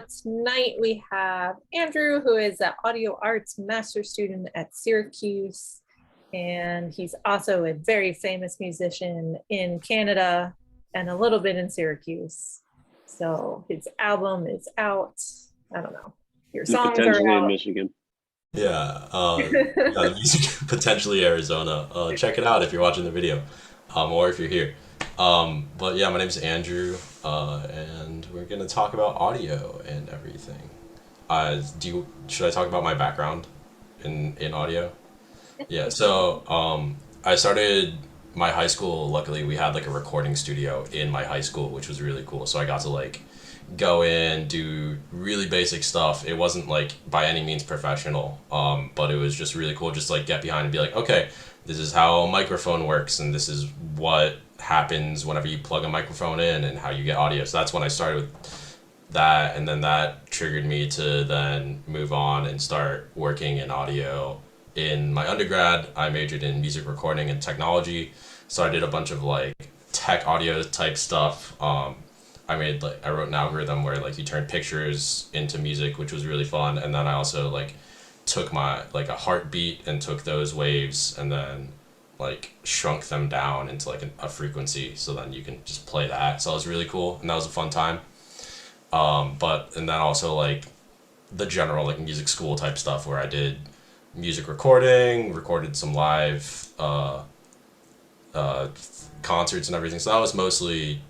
Tonight we have Andrew, who is an audio arts master student at Syracuse, and he's also a very famous musician in Canada and a little bit in Syracuse. So his album is out. I don't know. Your And songs are potentially in out. Michigan. Yeah, the music potentially Arizona. Check it out if you're watching the video, or if you're here. But yeah, my name's Andrew, and we're gonna talk about audio and everything. Should I talk about my background in audio? Yeah, so I started my high school. Luckily, we had like a recording studio in my high school, which was really cool. So I got to like go in, do really basic stuff. It wasn't like by any means professional, but it was just really cool. Just like get behind and be like, okay, this is how a microphone works, and this is what happens whenever you plug a microphone in, and how you get audio. So that's when I started with that, and then that triggered me to then move on and start working in audio. In my undergrad, I majored in music recording and technology, so I did a bunch of like tech audio type stuff. I wrote an algorithm where like you turn pictures into music, which was really fun. And then I also like took my like a heartbeat and took those waves and then like shrunk them down into like a frequency, so then you can just play that. So it was really cool, and that was a fun time. And then also like the general like music school type stuff where I did music recording, recorded some live uh, concerts and everything. So that was mostly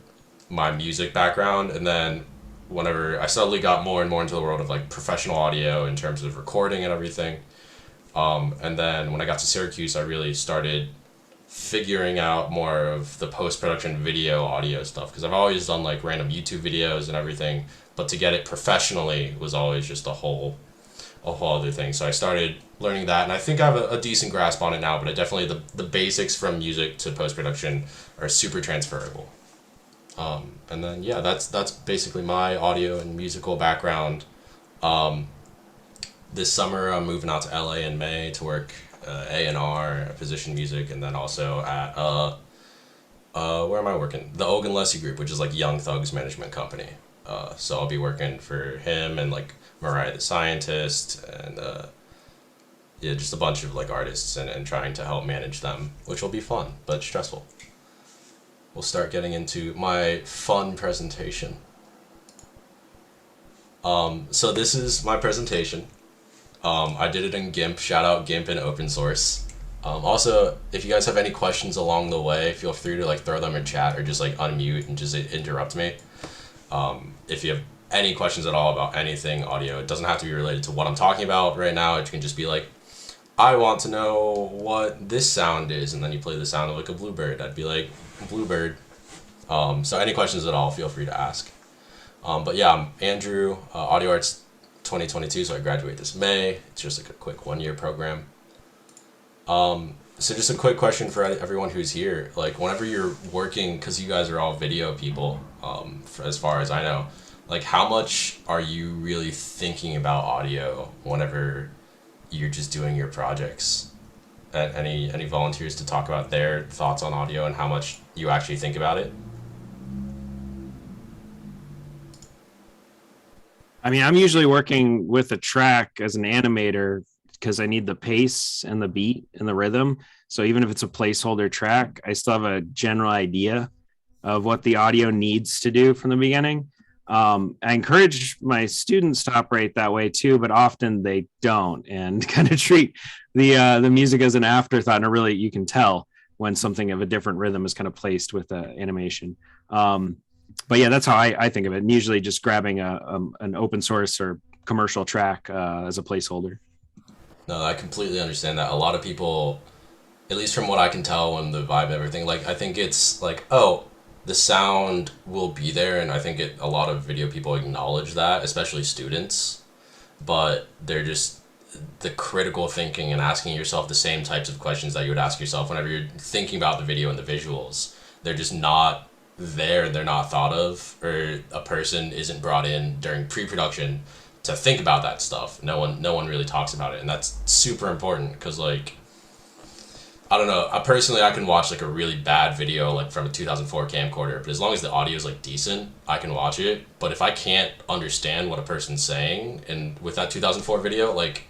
my music background. And then whenever I suddenly got more and more into the world of like professional audio in terms of recording and everything, and then when I got to Syracuse, I really started figuring out more of the post-production video audio stuff, because I've always done like random YouTube videos and everything, but to get it professionally was always just a whole other thing. So I started learning that, and I think I have a decent grasp on it now. But I definitely the basics from music to post production are super transferable. And then yeah, that's basically my audio and musical background. Um, this summer I'm moving out to LA in May to work A&R, physician music, and then also at where am I working? The Ogun Leslie Group, which is like Young Thug's management company. So I'll be working for him and like Mariah the Scientist and yeah, just a bunch of like artists, and trying to help manage them, which will be fun but stressful. We'll start getting into my fun presentation. So this is my presentation. I did it in GIMP. Shout out GIMP and open source. Also, if you guys have any questions along the way, feel free to like throw them in chat or just like unmute and just interrupt me. If you have any questions at all about anything audio, it doesn't have to be related to what I'm talking about right now. It can just be like, I want to know what this sound is, and then you play the sound of like a bluebird. I'd be like, bluebird. So any questions at all, feel free to ask. But yeah, I'm Andrew, Audio Arts 2022, so I graduate this May. It's just like a quick 1 year program. So just a quick question for everyone who's here. Like whenever you're working, because you guys are all video people, as far as I know, like how much are you really thinking about audio whenever you're just doing your projects? Any volunteers to talk about their thoughts on audio and how much you actually think about it? I mean, I'm usually working with a track as an animator because I need the pace and the beat and the rhythm. So even if it's a placeholder track, I still have a general idea of what the audio needs to do from the beginning. I encourage my students to operate that way too, but often they don't, and kind of treat the music as an afterthought. And really, you can tell when something of a different rhythm is kind of placed with the animation. But yeah, that's how I think of it. And usually just grabbing an open source or commercial track as a placeholder. No, I completely understand that. A lot of people, at least from what I can tell and the vibe and everything, like I think it's like, oh, the sound will be there, and I think a lot of video people acknowledge that, especially students, but they're just the critical thinking and asking yourself the same types of questions that you would ask yourself whenever you're thinking about the video and the visuals. They're just not there, they're not thought of, or a person isn't brought in during pre-production to think about that stuff. No one really talks about it, and that's super important because like I don't know. Personally, I can watch like a really bad video like from a 2004 camcorder, but as long as the audio is like decent, I can watch it. But if I can't understand what a person's saying, and with that 2004 video, like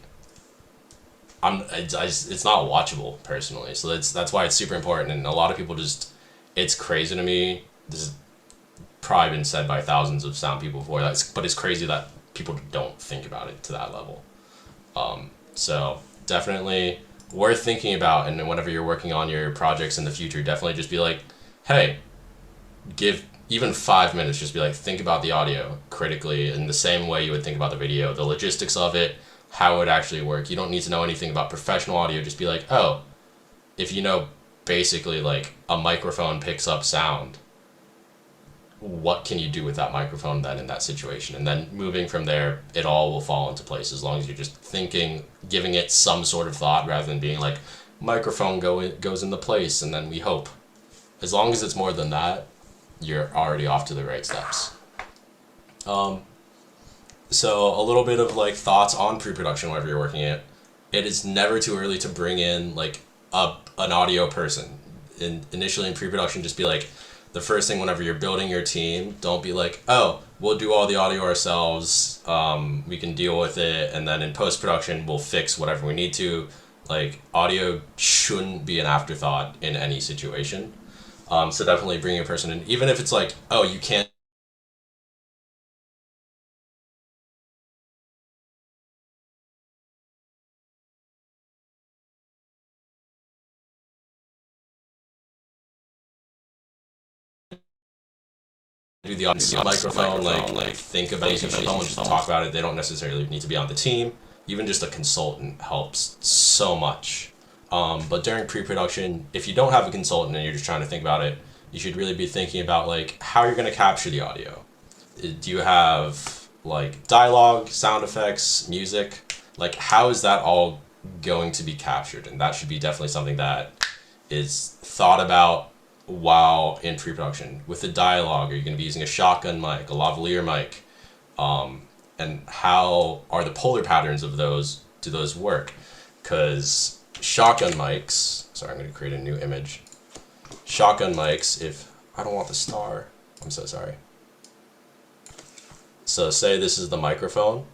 it's not watchable personally. So that's why it's super important. And a lot of people just, it's crazy to me. This has probably been said by thousands of sound people before. But it's crazy that people don't think about it to that level. So definitely worth thinking about. And whenever you're working on your projects in the future, definitely just be like, hey, give even 5 minutes, just be like, think about the audio critically in the same way you would think about the video, the logistics of it, how it would actually work. You don't need to know anything about professional audio. Just be like, oh, if you know basically like a microphone picks up sound, what can you do with that microphone then in that situation? And then moving from there, it all will fall into place as long as you're just thinking, giving it some sort of thought rather than being like, microphone goes into place and then we hope. As long as it's more than that, you're already off to the right steps. So a little bit of like thoughts on pre-production whenever you're working it. It is never too early to bring in like an audio person. Initially in pre-production, just be like, the first thing whenever you're building your team, don't be like, oh, we'll do all the audio ourselves, we can deal with it, and then in post-production we'll fix whatever we need to. Like, audio shouldn't be an afterthought in any situation. So definitely bring a person in, even if it's like, oh, you can't do the audio microphone, like think about using someone, just talk about it. They don't necessarily need to be on the team. Even just a consultant helps so much. But during pre-production, if you don't have a consultant and you're just trying to think about it, you should really be thinking about like how you're going to capture the audio. Do you have like dialogue, sound effects, music? Like, how is that all going to be captured? And that should be definitely something that is thought about while in pre-production. With the dialogue, are you going to be using a shotgun mic, a lavalier mic? And how are the polar patterns of those, do those work? Because shotgun mics, sorry, I'm going to create a new image. Shotgun mics, if, I don't want the star, I'm so sorry. So say this is the microphone,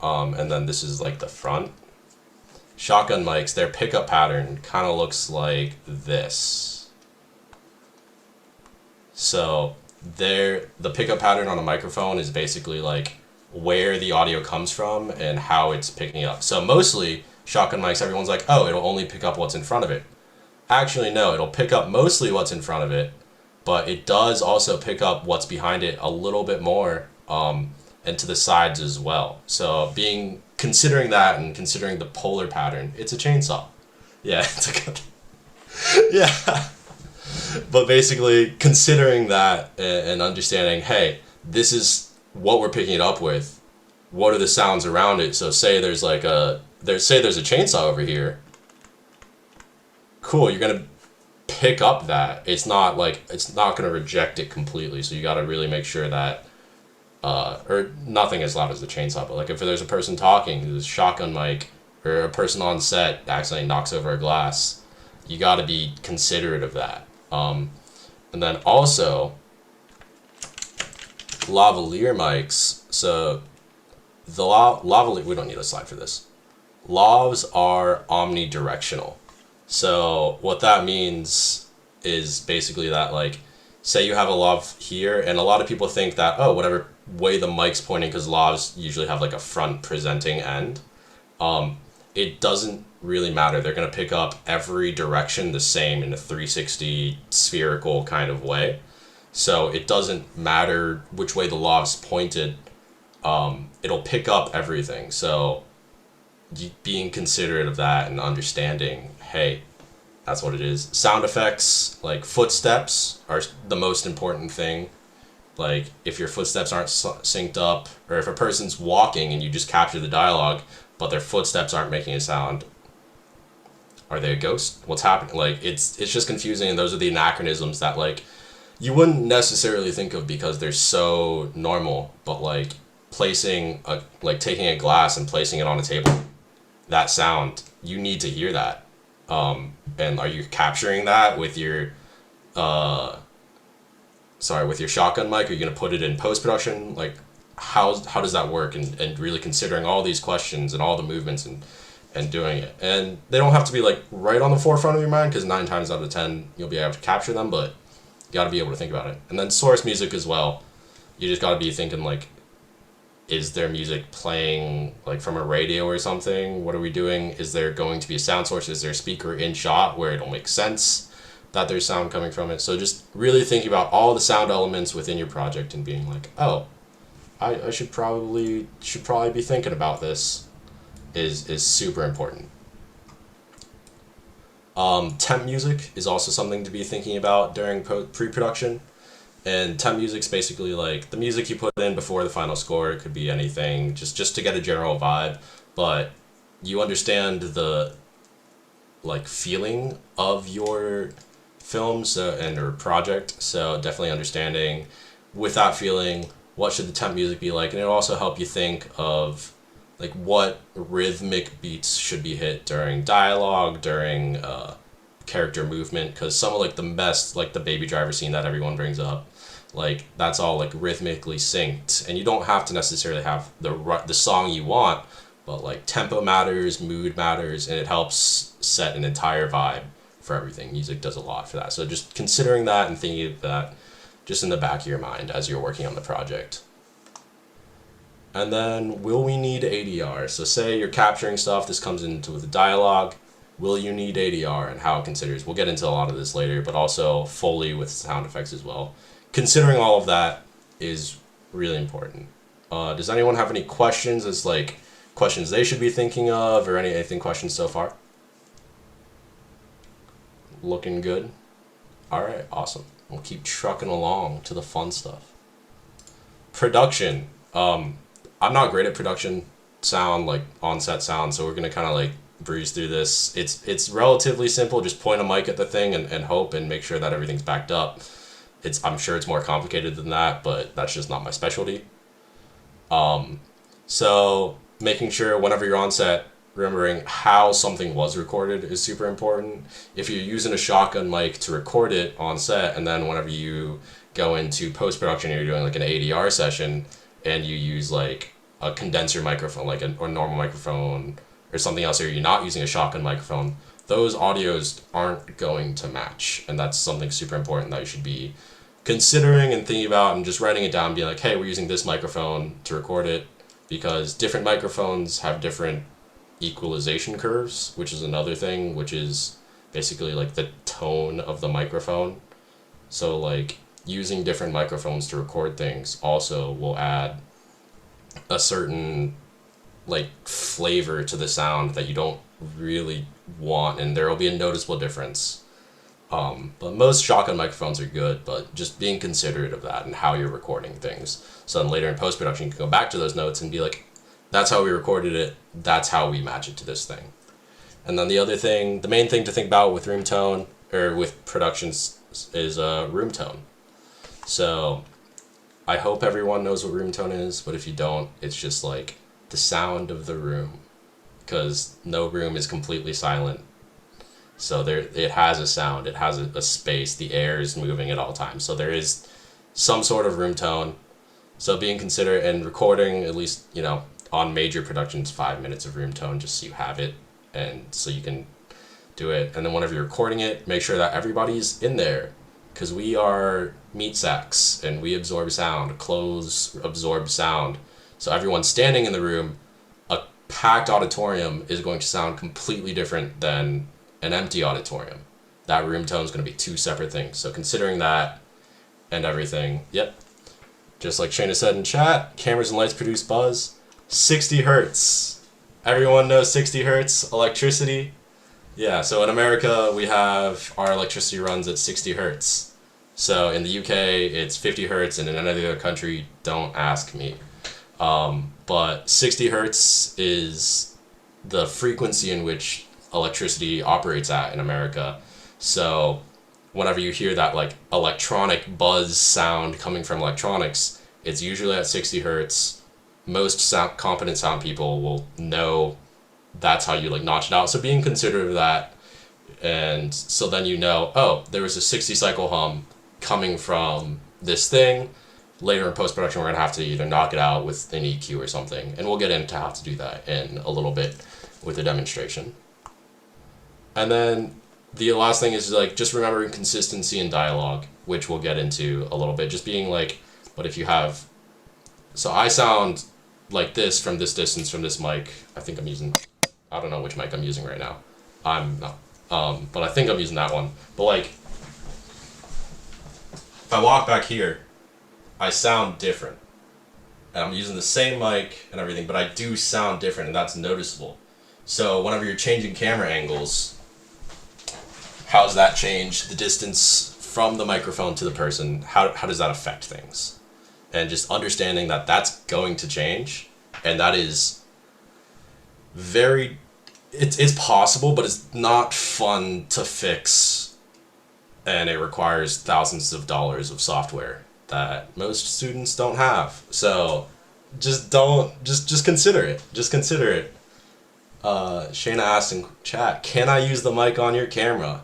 and then this is like the front. Shotgun mics, their pickup pattern kind of looks like this. So the pickup pattern on a microphone is basically like where the audio comes from and how it's picking up. So mostly shotgun mics, everyone's like, oh, it'll only pick up what's in front of it. Actually, no, it'll pick up mostly what's in front of it, but it does also pick up what's behind it a little bit more, and to the sides as well. So considering that and considering the polar pattern, it's a chainsaw. Yeah, it's a good. Yeah. But basically, considering that and understanding, hey, this is what we're picking it up with. What are the sounds around it? So say there's like there's a chainsaw over here. Cool, you're gonna pick up that. It's not gonna reject it completely. So you gotta really make sure that, or nothing as loud as the chainsaw, but like if there's a person talking, there's a shotgun mic, or a person on set accidentally knocks over a glass, you gotta be considerate of that. And then also lavalier mics. So the lavalier, we don't need a slide for this. Lavs are omnidirectional. So what that means is basically that, like, say you have a lav here, and a lot of people think that, oh, whatever way the mic's pointing, because lavs usually have like a front presenting end. It doesn't really matter. They're going to pick up every direction the same in a 360 spherical kind of way. So it doesn't matter which way the lav's pointed. It'll pick up everything. So being considerate of that and understanding, hey, that's what it is. Sound effects, like footsteps, are the most important thing. Like, if your footsteps aren't synced up, or if a person's walking and you just capture the dialogue, but their footsteps aren't making a sound, are they a ghost? What's happening? Like, it's just confusing, and those are the anachronisms that, like, you wouldn't necessarily think of because they're so normal, but, like, taking a glass and placing it on a table, that sound, you need to hear that. And are you capturing that with your with your shotgun mic? Are you going to put it in post-production? Like, how does that work? And really considering all these questions and all the movements and doing it. And they don't have to be like right on the forefront of your mind, because 9 times out of 10 you'll be able to capture them, but you got to be able to think about it. And then source music as well. You just got to be thinking like, is there music playing like from a radio or something? What are we doing? Is there going to be a sound source? Is there a speaker in shot where it'll make sense that there's sound coming from it? So just really thinking about all the sound elements within your project and being like, oh, I should probably be thinking about this is super important. Temp music is also something to be thinking about during pre-production. And temp music's basically like the music you put in before the final score. It could be anything, just to get a general vibe, but you understand the like feeling of your films and or project. So definitely understanding with that feeling, what should the temp music be like, and it'll also help you think of like what rhythmic beats should be hit during dialogue, during character movement, because some of like the best, like the Baby Driver scene that everyone brings up, like that's all like rhythmically synced, and you don't have to necessarily have the song you want, but like tempo matters, mood matters, and it helps set an entire vibe for everything. Music does a lot for that. So just considering that and thinking of that just in the back of your mind as you're working on the project. And then, will we need ADR? So say you're capturing stuff, this comes into the dialogue. Will you need ADR and how it considers? We'll get into a lot of this later, but also Foley with sound effects as well. Considering all of that is really important. Does anyone have any questions as like questions they should be thinking of, or anything questions so far? Looking good? All right, awesome. We'll keep trucking along to the fun stuff. Production. I'm not great at production sound, like on-set sound, so we're gonna kind of like breeze through this. It's relatively simple. Just point a mic at the thing and hope and make sure that everything's backed up. I'm sure it's more complicated than that, but that's just not my specialty. So making sure whenever you're on set, remembering how something was recorded is super important. If you're using a shotgun mic to record it on set, and then whenever you go into post-production, you're doing like an ADR session, and you use like a condenser microphone, like a normal microphone or something else, or you're not using a shotgun microphone, those audios aren't going to match. And that's something super important that you should be considering and thinking about, and just writing it down, being like, hey, we're using this microphone to record it, because different microphones have different equalization curves, which is another thing, which is basically like the tone of the microphone. So like using different microphones to record things also will add a certain like flavor to the sound that you don't really want, and there will be a noticeable difference. But most shotgun microphones are good, but just being considerate of that and how you're recording things. So then later in post-production, you can go back to those notes and be like, that's how we recorded it, that's how we match it to this thing. And then the main thing to think about with room tone, or with productions, is room tone. So I hope everyone knows what room tone is, but if you don't, it's just like the sound of the room, because no room is completely silent. So it has a sound, it has a space, the air is moving at all times. So there is some sort of room tone. So being considerate and recording, at least, on major productions, 5 minutes of room tone, just so you have it and so you can do it. And then whenever you're recording it, make sure that everybody's in there, because we are meat sacks and we absorb sound. Clothes absorb sound. So everyone standing in the room, a packed auditorium is going to sound completely different than an empty auditorium. That room tone is going to be 2 separate things. So considering that and everything, yep. Just like Shayna said in chat, cameras and lights produce buzz. 60 hertz. Everyone knows 60 hertz electricity. Yeah, so in America, we have our electricity runs at 60 hertz. So in the UK, it's 50 hertz, and in any other country, don't ask me. But 60 hertz is the frequency in which electricity operates at in America. So whenever you hear that like electronic buzz sound coming from electronics, it's usually at 60 hertz. Most competent sound people will know that's how you like notch it out. So being considerate of that And so then you know, oh, there was a 60 cycle hum coming from this thing. Later in post-production, we're going to have to either knock it out with an EQ or something. And we'll get into how to do that in a little bit with a demonstration. And then the last thing is like just remembering consistency in dialogue, which we'll get into a little bit. Just being like, but if you have... So I sound like this from this distance from this mic. I think I'm using... I don't know which mic I'm using right now. I'm not. But I think I'm using that one. But like, if I walk back here, I sound different. And I'm using the same mic and everything, but I do sound different, and that's noticeable. So whenever you're changing camera angles, how does that change the distance from the microphone to the person? How does that affect things? And just understanding that that's going to change, and that is very... It's possible, but it's not fun to fix, and it requires thousands of dollars of software that most students don't have. So just consider it. Just consider it. Shayna asked in chat, can I use the mic on your camera?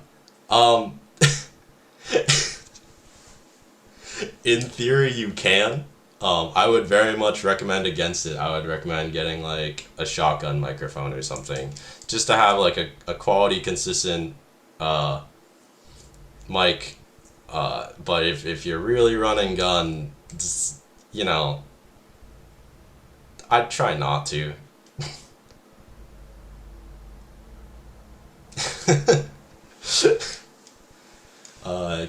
In theory, you can. I would very much recommend against it. I would recommend getting like a shotgun microphone or something, just to have like a quality, consistent mic. But if you're really running gun, just, you know, I'd try not to.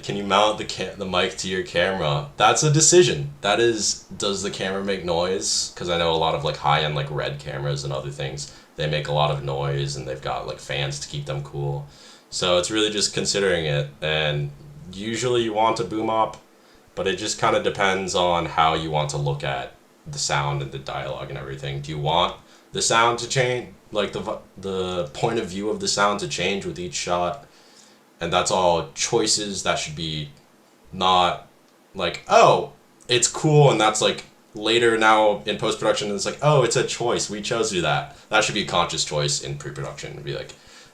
Can you mount the mic to your camera? That's a decision. That is, does the camera make noise? Because I know a lot of like high-end like Red cameras and other things, they make a lot of noise, and they've got like fans to keep them cool. So it's really just considering it. And usually you want a boom op, but it just kind of depends on how you want to look at the sound and the dialogue and everything. Do you want the sound to change, like the point of view of the sound to change with each shot? And that's all choices that should be not like, oh, it's cool, and that's like later now in post-production, it's like, oh, it's a choice. We chose to do that. That should be a conscious choice in pre-production. It'd be like,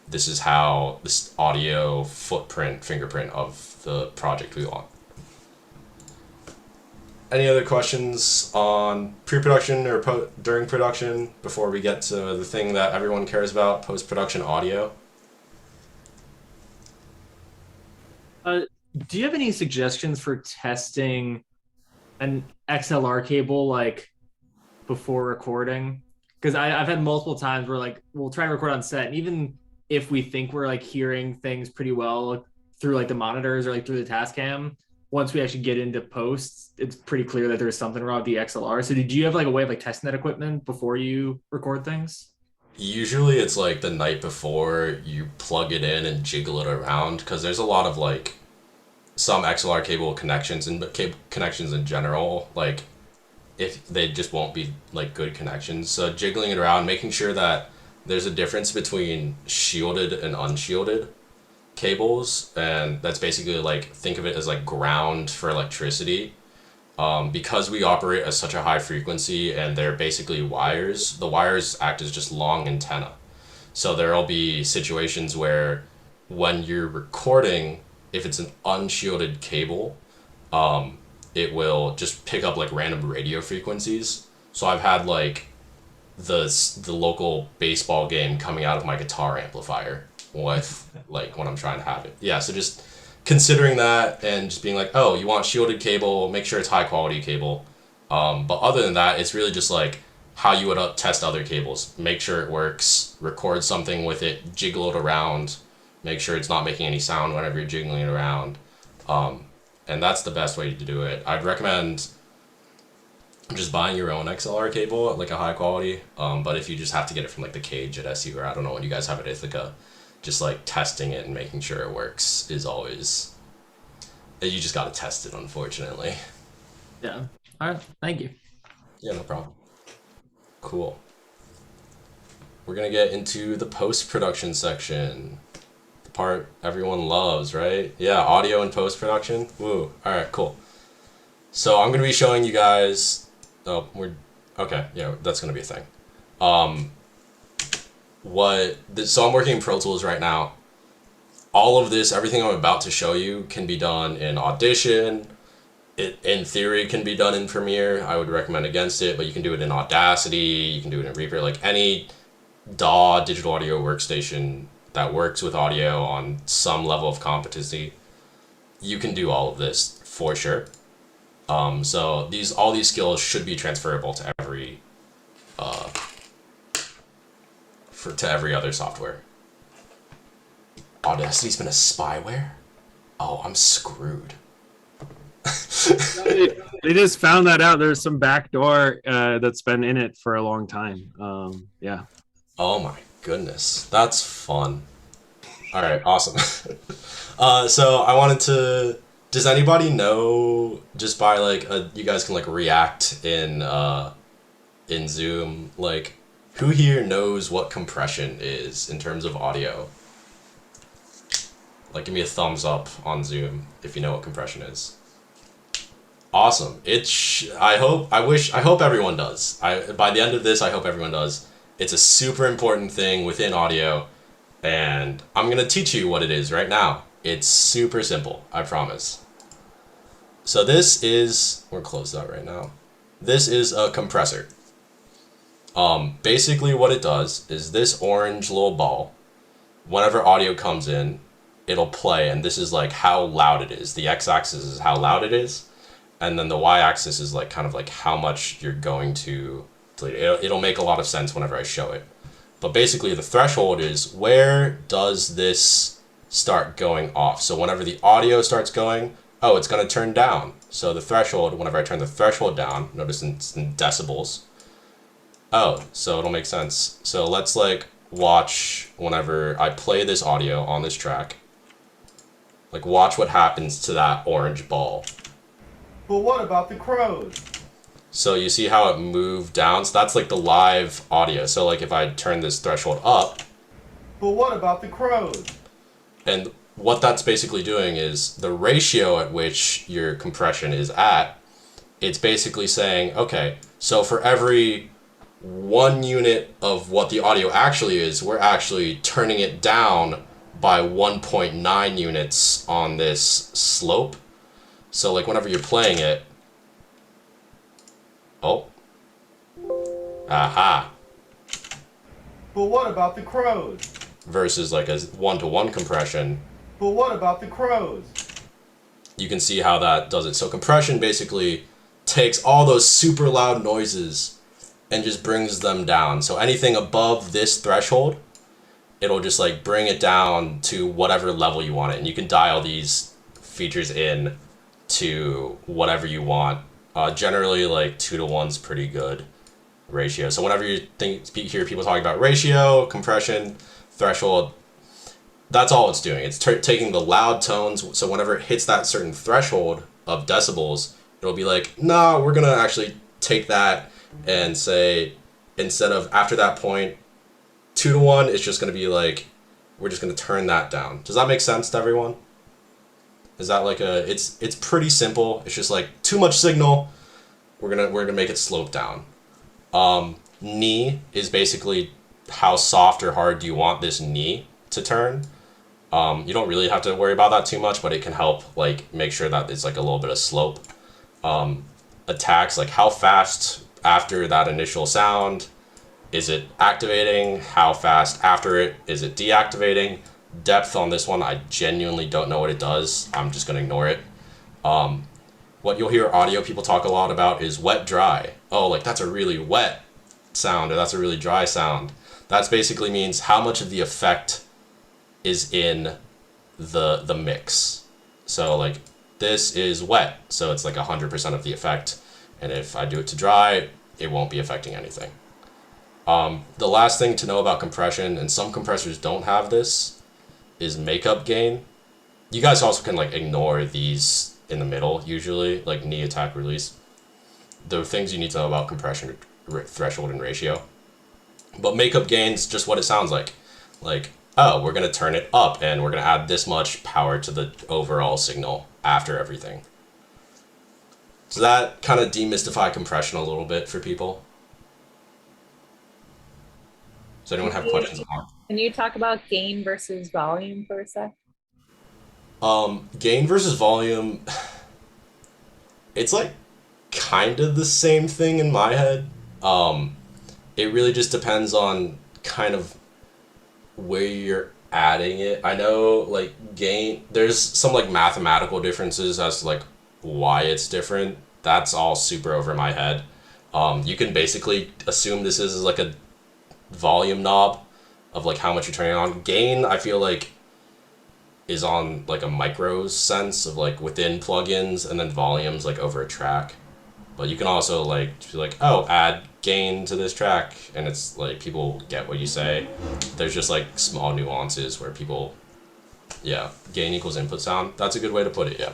this is how this audio fingerprint of the project we want. Any other questions on pre-production or during production before we get to the thing that everyone cares about, post-production audio? Do you have any suggestions for testing an XLR cable like before recording? Because I've had multiple times where like we'll try and record on set, and even if we think we're like hearing things pretty well through like the monitors or like through the task cam, once we actually get into posts, it's pretty clear that there's something wrong with the XLR. So did you have like a way of like testing that equipment before you record things? Usually it's like the night before you plug it in and jiggle it around, because there's a lot of like some XLR cable connections and cable connections in general, like if they just won't be like good connections. So jiggling it around, making sure that there's a difference between shielded and unshielded cables, and that's basically like, think of it as like ground for electricity. Because we operate at such a high frequency and they're basically wires, the wires act as just long antenna. So there'll be situations where when you're recording, if it's an unshielded cable, it will just pick up like random radio frequencies. So I've had like the local baseball game coming out of my guitar amplifier with like when I'm trying to have it. Yeah, so just considering that and just being like, oh, you want shielded cable, make sure it's high quality cable. But other than that, it's really just like how you would test other cables. Make sure it works, record something with it, jiggle it around, make sure it's not making any sound whenever you're jiggling it around. And that's the best way to do it. I'd recommend just buying your own XLR cable at like a high quality. But if you just have to get it from like the Cage at SU, or I don't know what you guys have at Ithaca, just like testing it and making sure it works is always, you just got to test it, unfortunately. Yeah. All right. Thank you. Yeah, no problem. Cool. We're going to get into the post-production section. The part everyone loves, right? Yeah, audio and post-production. Woo. All right, cool. So I'm going to be showing you guys, okay, yeah, that's going to be a thing. So I'm working in Pro Tools right now, all of this, everything I'm about to show you, can be done in Audition. It, in theory, can be done in Premiere. I would recommend against it, but you can do it in Audacity, you can do it in Reverb, like any DAW, digital audio workstation that works with audio on some level of competency, you can do all of this for sure. So all these skills should be transferable to every other software. Audacity's been a spyware? Oh, I'm screwed. They just found that out. There's some backdoor that's been in it for a long time. Yeah. Oh my goodness, that's fun. All right, awesome. So I wanted to. Does anybody know, just by like you guys can like react in Zoom, like who here knows what compression is in terms of audio? Like, give me a thumbs up on Zoom if you know what compression is. Awesome. I hope everyone does. By the end of this, I hope everyone does. It's a super important thing within audio, and I'm gonna teach you what it is right now. It's super simple, I promise. So we're closed out right now. This is a compressor. Basically what it does is this orange little ball, whenever audio comes in, it'll play, and this is like how loud it is. The x-axis is how loud it is, and then the y-axis is like kind of like how much you're going to delete. It'll make a lot of sense whenever I show it. But basically the threshold is where does this start going off. So whenever the audio starts going, oh, it's going to turn down. So the threshold, whenever I turn the threshold down, notice it's in decibels. Oh, so it'll make sense. So let's like watch whenever I play this audio on this track. Like watch what happens to that orange ball. But what about the crows? So you see how it moved down? So that's like the live audio. So like if I turn this threshold up. But what about the crows? And what that's basically doing is the ratio at which your compression is at, it's basically saying, okay, so for every 1 unit of what the audio actually is, we're actually turning it down by 1.9 units on this slope. So like whenever you're playing it, oh, aha. But what about the crows? Versus like a 1-to-1 compression. But what about the crows? You can see how that does it. So compression basically takes all those super loud noises and just brings them down. So anything above this threshold, it'll just like bring it down to whatever level you want it. And you can dial these features in to whatever you want. Generally like 2-to-1's pretty good ratio. So whenever you hear people talking about ratio, compression, threshold, that's all it's doing. It's taking the loud tones. So whenever it hits that certain threshold of decibels, it'll be like, no, we're gonna actually take that and say, instead of after that point 2-to-1, it's just gonna be like, we're just gonna turn that down. Does that make sense to everyone? Is that like it's pretty simple. It's just like too much signal, we're gonna make it slope down. Knee is basically how soft or hard do you want this knee to turn. You don't really have to worry about that too much, but it can help like make sure that it's like a little bit of slope. Attacks, like how fast after that initial sound is it activating, how fast after it is it deactivating. Depth on this one, I genuinely don't know what it does. I'm just gonna ignore it. What you'll hear audio people talk a lot about is wet dry. Oh, like that's a really wet sound or that's a really dry sound. That's basically means how much of the effect is in the mix. So like this is wet, so it's like 100% of the effect. And if I do it to dry, it won't be affecting anything. The last thing to know about compression, and some compressors don't have this, is makeup gain. You guys also can like ignore these in the middle usually, like knee, attack, release. The things you need to know about compression, threshold, and ratio. But makeup gain's just what it sounds like. Like, oh, we're gonna turn it up and we're gonna add this much power to the overall signal after everything. Does that kind of demystify compression a little bit for people? Does anyone have questions on that? Can you talk about gain versus volume for a sec? Gain versus volume, it's like kind of the same thing in my head. It really just depends on kind of where you're adding it. I know like gain, there's some like mathematical differences as to like why it's different. That's all super over my head. You can basically assume this is like a volume knob of like how much you're turning on. Gain, I feel like, is on like a micros sense of like within plugins, and then volumes like over a track. But you can also like be like, oh, add gain to this track, and it's like people get what you say. There's just like small nuances where people, yeah, gain equals input sound. That's a good way to put it. Yeah.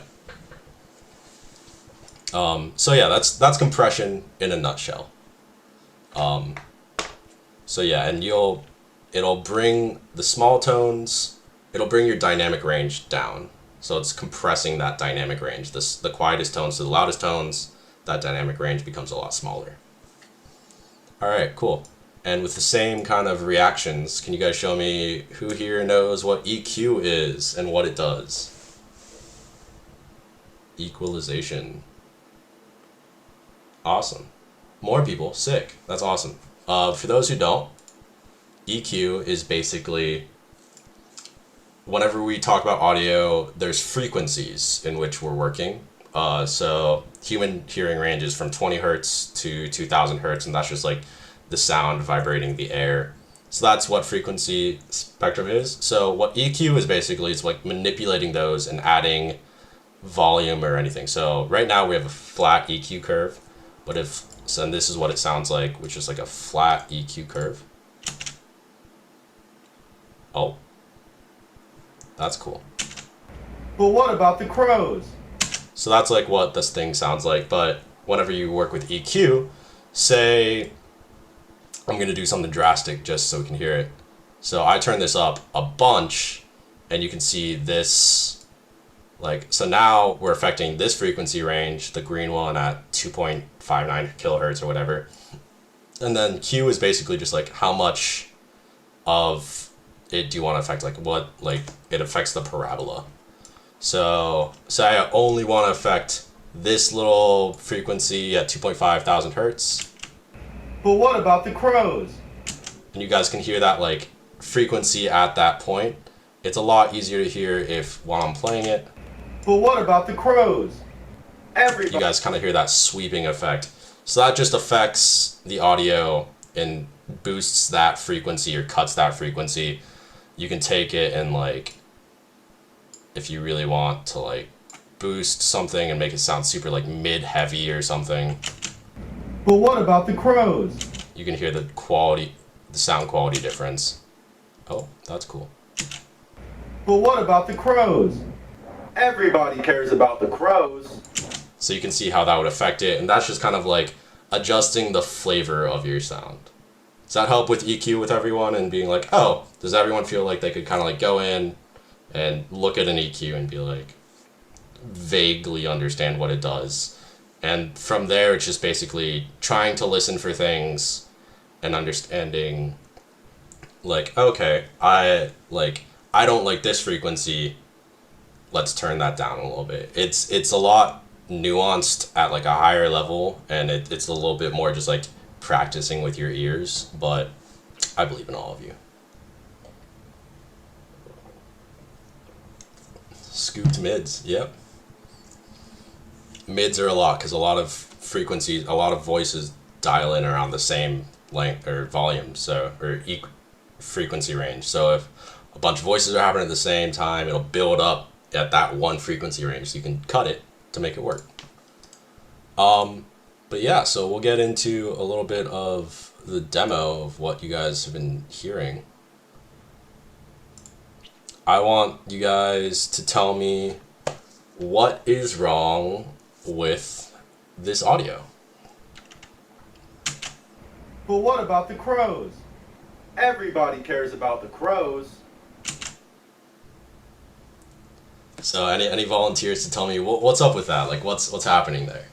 So yeah, that's compression in a nutshell. So yeah, and it'll bring the small tones, it'll bring your dynamic range down. So it's compressing that dynamic range. The quietest tones to the loudest tones, that dynamic range becomes a lot smaller. All right, cool. And with the same kind of reactions, can you guys show me who here knows what EQ is and what it does? Equalization. Awesome. More people, sick. That's awesome. For those who don't, EQ is basically, whenever we talk about audio, there's frequencies in which we're working. So human hearing range is from 20 hertz to 2000 hertz, and that's just like the sound vibrating the air. So that's what frequency spectrum is. So what EQ is basically, it's like manipulating those and adding volume or anything. So right now we have a flat EQ curve, but and this is what it sounds like, which is like a flat EQ curve. Oh, that's cool. But what about the crows? So that's like what this thing sounds like. But whenever you work with EQ, say I'm going to do something drastic just so we can hear it. So I turn this up a bunch, and you can see this, like, so now we're affecting this frequency range, the green one at 2.59 kilohertz or whatever. And then Q is basically just like how much of it do you want to affect, like what, like it affects the parabola. So say I only want to affect this little frequency at 2.5 thousand hertz. But what about the crows? And you guys can hear that like frequency at that point. It's a lot easier to hear if while I'm playing it. But what about the crows? Everybody. You guys kind of hear that sweeping effect. So that just affects the audio and boosts that frequency or cuts that frequency. You can take it and like, if you really want to like boost something and make it sound super like mid-heavy or something. But what about the crows? You can hear the quality, the sound quality difference. Oh, that's cool. But what about the crows? Everybody cares about the crows. So you can see how that would affect it, and that's just kind of like adjusting the flavor of your sound. Does that help with EQ with everyone and being like, oh, does everyone feel like they could kind of like go in and look at an EQ and be like, vaguely understand what it does? And from there, it's just basically trying to listen for things and understanding, like, okay, I don't like this frequency. Let's turn that down a little bit. It's a lot nuanced at like a higher level, and it's a little bit more just like practicing with your ears, but I believe in all of you. Scooped mids, yep. Mids are a lot because a lot of frequencies, a lot of voices dial in around the same length or volume, so or frequency range. So if a bunch of voices are happening at the same time, it'll build up at that one frequency range, so you can cut it to make it work. But yeah, so we'll get into a little bit of the demo of what you guys have been hearing. I want you guys to tell me what is wrong with this audio. But what about the crows? Everybody cares about the crows. So any volunteers to tell me what's up with that? Like what's happening there?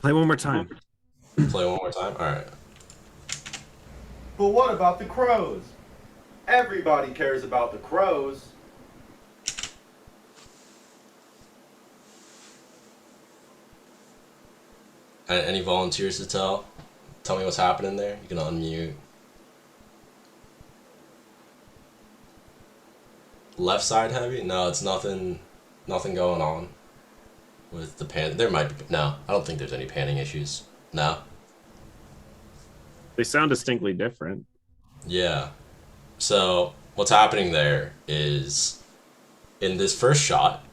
Play one more time. Play one more time. All right. But what about the crows? Everybody cares about the crows. Any volunteers to tell? Tell me what's happening there. You can unmute. Left side heavy? No, it's nothing going on with the pan. There might be. No, I don't think there's any panning issues. No. They sound distinctly different. Yeah. So what's happening there is in this first shot,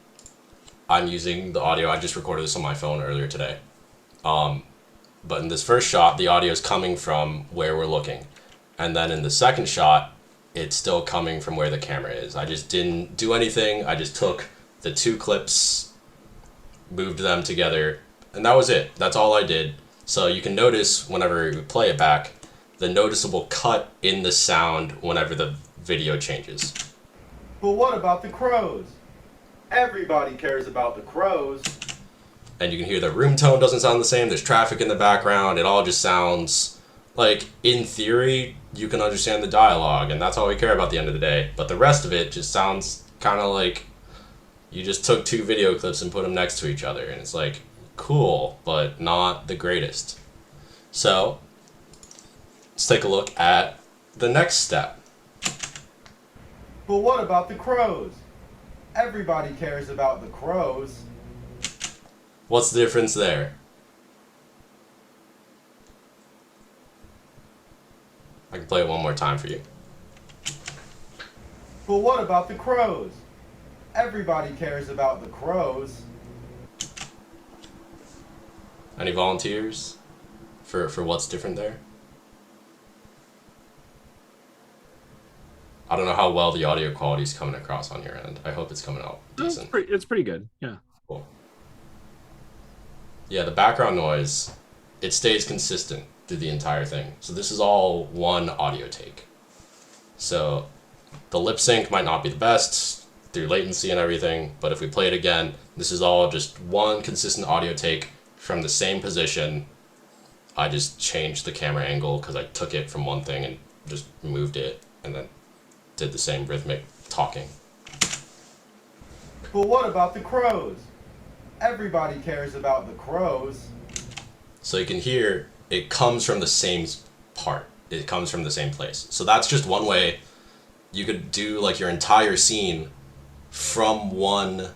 I'm using the audio. I just recorded this on my phone earlier today. But in this first shot, the audio is coming from where we're looking. And then in the second shot, it's still coming from where the camera is. I just didn't do anything. I just took the two clips, moved them together, and that was it. That's all I did. So you can notice whenever we play it back, the noticeable cut in the sound whenever the video changes. But what about the crows? Everybody cares about the crows. And you can hear the room tone doesn't sound the same. There's traffic in the background. It all just sounds like, in theory, you can understand the dialogue, and that's all we care about at the end of the day. But the rest of it just sounds kind of like you just took two video clips and put them next to each other, and it's like, cool, but not the greatest. So let's take a look at the next step. But what about the crows? Everybody cares about the crows. What's the difference there? I can play it one more time for you. But what about the crows? Everybody cares about the crows. Any volunteers for what's different there? I don't know how well the audio quality is coming across on your end. I hope it's coming out decent. It's pretty good. Yeah. Cool. Yeah, the background noise, it stays consistent through the entire thing. So this is all one audio take. So the lip sync might not be the best through latency and everything, but if we play it again, this is all just one consistent audio take from the same position. I just changed the camera angle because I took it from one thing and just moved it and then did the same rhythmic talking. But what about the crows? Everybody cares about the crows. So you can hear it comes from the same part. It comes from the same place. So that's just one way you could do like your entire scene from one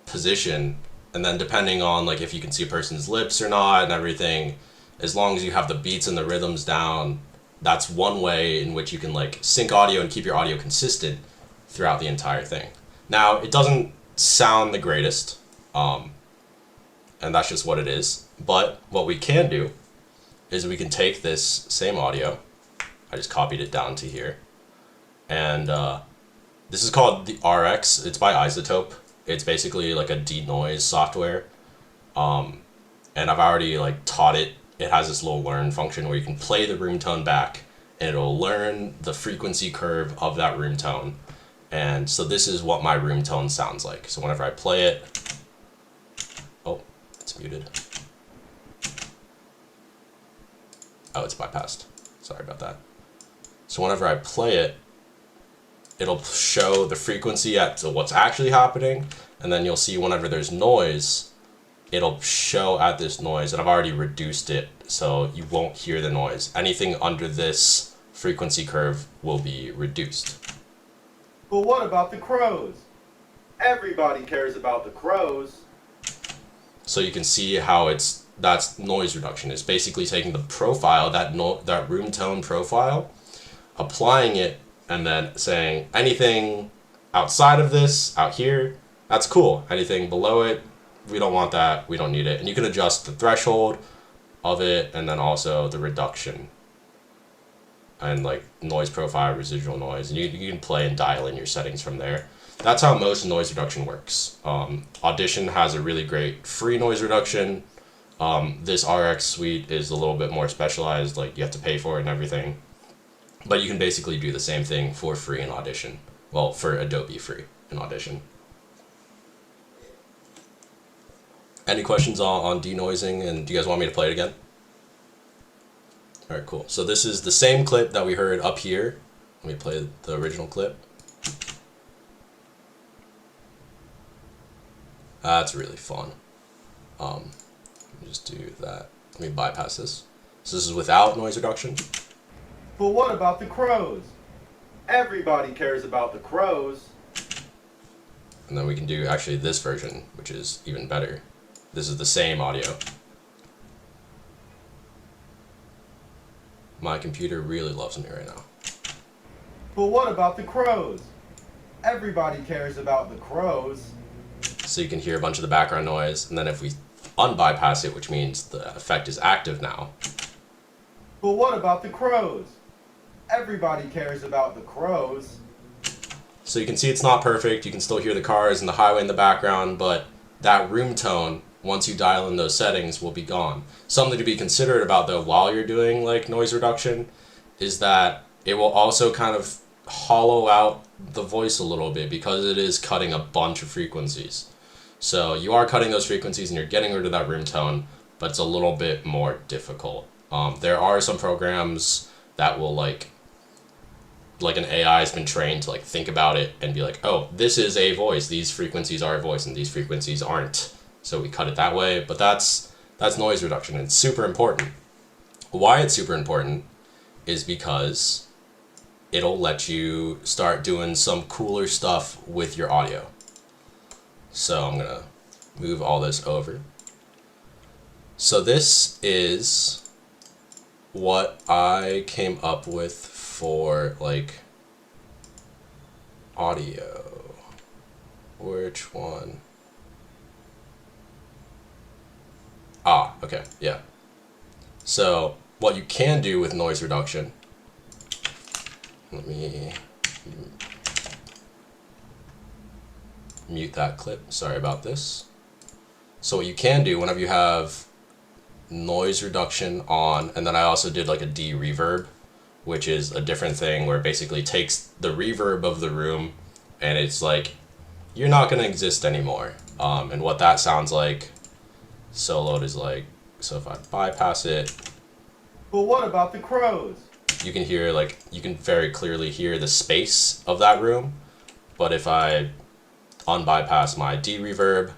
position, and then depending on like if you can see a person's lips or not and everything, as long as you have the beats and the rhythms down, that's one way in which you can like sync audio and keep your audio consistent throughout the entire thing. Now, it doesn't sound the greatest, and that's just what it is. But what we can do is we can take this same audio, I just copied it down to here, and this is called the RX. It's by Isotope. It's basically like a denoise software, and I've already like taught it. It has this little learn function where you can play the room tone back, and it'll learn the frequency curve of that room tone. And so this is what my room tone sounds like. So whenever I play it, oh, it's muted. Oh, it's bypassed. Sorry about that. So whenever I play it, it'll show the frequency at what's actually happening, and then you'll see whenever there's noise, it'll show at this noise, and I've already reduced it so you won't hear the noise. Anything under this frequency curve will be reduced. But what about the crows? Everybody cares about the crows. So you can see how that's noise reduction. It's basically taking the profile, that room tone profile, applying it, and then saying anything outside of this, out here, that's cool. Anything below it, we don't want that, we don't need it. And you can adjust the threshold of it, and then also the reduction and like noise profile, residual noise, and you can play and dial in your settings from there. That's how most noise reduction works. Audition has a really great free noise reduction. This RX suite is a little bit more specialized, like you have to pay for it and everything, but you can basically do the same thing for free in Audition. Well, for Adobe free in Audition. Any questions on denoising, and do you guys want me to play it again? All right, cool. So this is the same clip that we heard up here. Let me play the original clip. That's really fun. Let me just do that. Let me bypass this. So this is without noise reduction. But what about the crows? Everybody cares about the crows. And then we can do actually this version, which is even better. This is the same audio. My computer really loves me right now. But what about the crows? Everybody cares about the crows. So you can hear a bunch of the background noise, and then if we unbypass it, which means the effect is active now. But what about the crows? Everybody cares about the crows. So you can see it's not perfect. You can still hear the cars and the highway in the background, but that room tone, once you dial in those settings, will be gone. Something to be considerate about though while you're doing like noise reduction is that it will also kind of hollow out the voice a little bit because it is cutting a bunch of frequencies. So you are cutting those frequencies and you're getting rid of that room tone, but it's a little bit more difficult. There are some programs that will like an AI has been trained to like think about it and be like, oh, this is a voice, these frequencies are a voice and these frequencies aren't. So we cut it that way, but that's noise reduction. It's super important. Why it's super important is because it'll let you start doing some cooler stuff with your audio. So I'm gonna move all this over. So this is what I came up with for like audio. Which one? Ah, okay, yeah. So what you can do with noise reduction, let me mute that clip, sorry about this. So what you can do whenever you have noise reduction on, and then I also did like a de-reverb, which is a different thing where it basically takes the reverb of the room and it's like, you're not gonna exist anymore. And what that sounds like soloed is like, so if I bypass it. But what about the crows? You can hear like, you can very clearly hear the space of that room. But if I unbypass my de-reverb.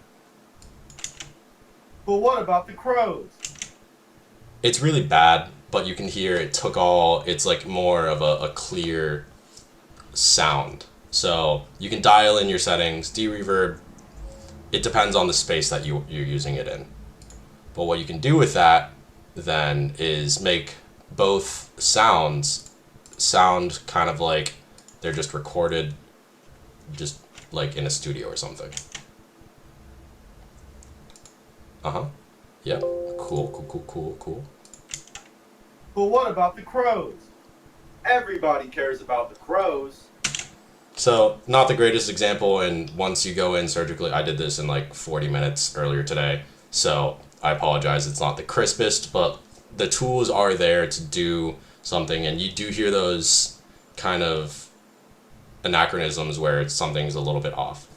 But what about the crows? It's really bad, but you can hear it took all, it's like more of a clear sound. So you can dial in your settings, de-reverb. It depends on the space that you're using it in. But what you can do with that then is make both sounds sound kind of like they're just recorded just like in a studio or something. Yep. Cool. But what about the crows? Everybody cares about the crows. So, not the greatest example, and once you go in surgically, I did this in like 40 minutes earlier today, so I apologize, it's not the crispest, but the tools are there to do something, and you do hear those kind of anachronisms where something's a little bit off.